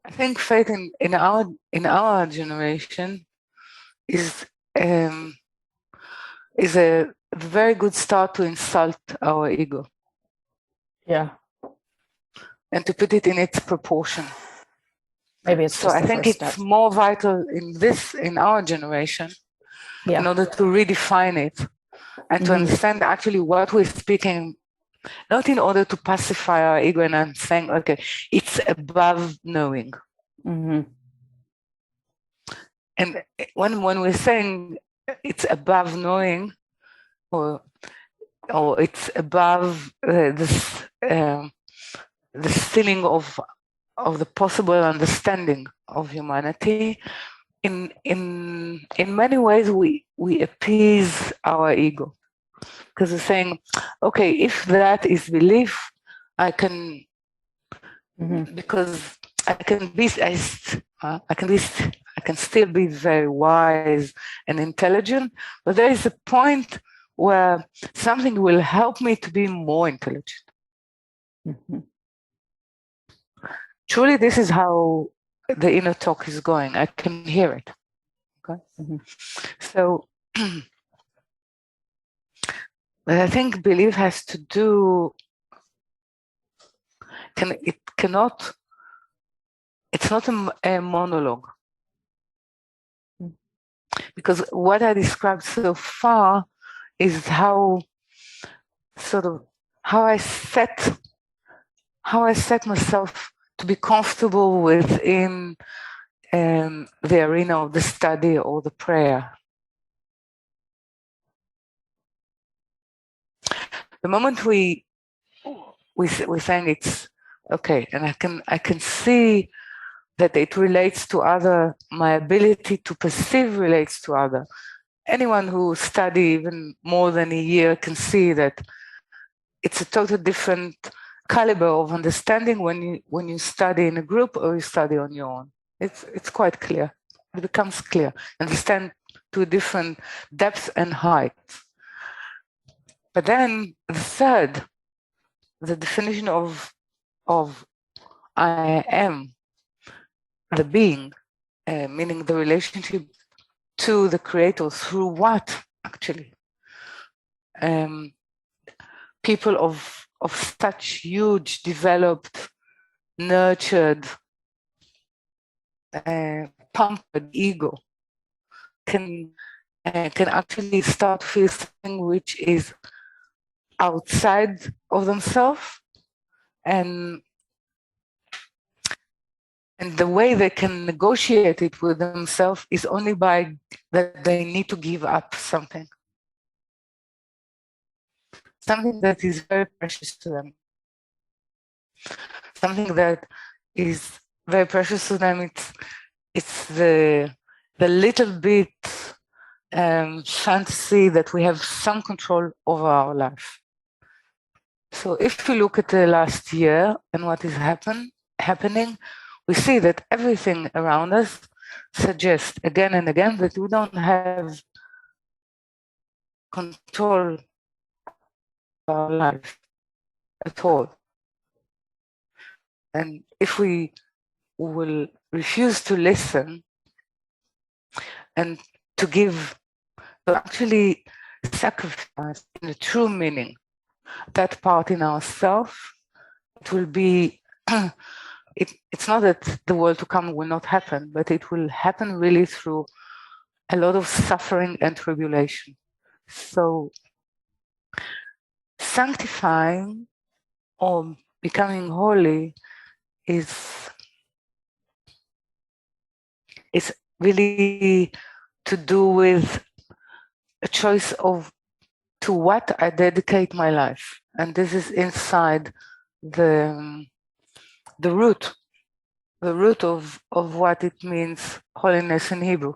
I think faith in our generation is a very good start to insult our ego. Yeah. And to put it in its proportion. Maybe it's so just I think it's more vital in our generation, in order to redefine it and to understand actually what we're speaking, not in order to pacify our ego and I'm saying, okay, it's above knowing. And when we're saying it's above knowing, or it's above the ceiling of the possible understanding of humanity, in many ways we appease our ego, because we're saying, okay, if that is belief, I can, because I can still be very wise and intelligent, but there is a point where something will help me to be more intelligent. Truly, this is how the inner talk is going. I can hear it. Okay. So, but I think belief has to do. It's not a monologue. Because what I described so far is how I set myself to be comfortable within the arena of the study or the prayer. The moment we're saying it's okay, and I can see that it relates to other, my ability to perceive relates to other. Anyone who study even more than a year can see that it's a totally different caliber of understanding when you study in a group or you study on your own. It's quite clear. It becomes clear. Understand to a different depth and height. But then the third, the definition of I am, the being, meaning the relationship to the creator through what actually? People of such huge, developed, nurtured, pampered ego can actually start to feel something which is outside of themselves, and the way they can negotiate it with themselves is only by that they need to give up something that is very precious to them, something that is very precious to them. It's the little bit fantasy that we have some control over our life. So if we look at the last year and what is happening, we see that everything around us suggests again and again that we don't have control of our life at all. And if we will refuse to listen and to actually sacrifice in the true meaning that part in ourselves, it will be, it's not that the world to come will not happen, but it will happen really through a lot of suffering and tribulation. So sanctifying or becoming holy is really to do with a choice of to what I dedicate my life. And this is inside the root of what it means holiness in Hebrew.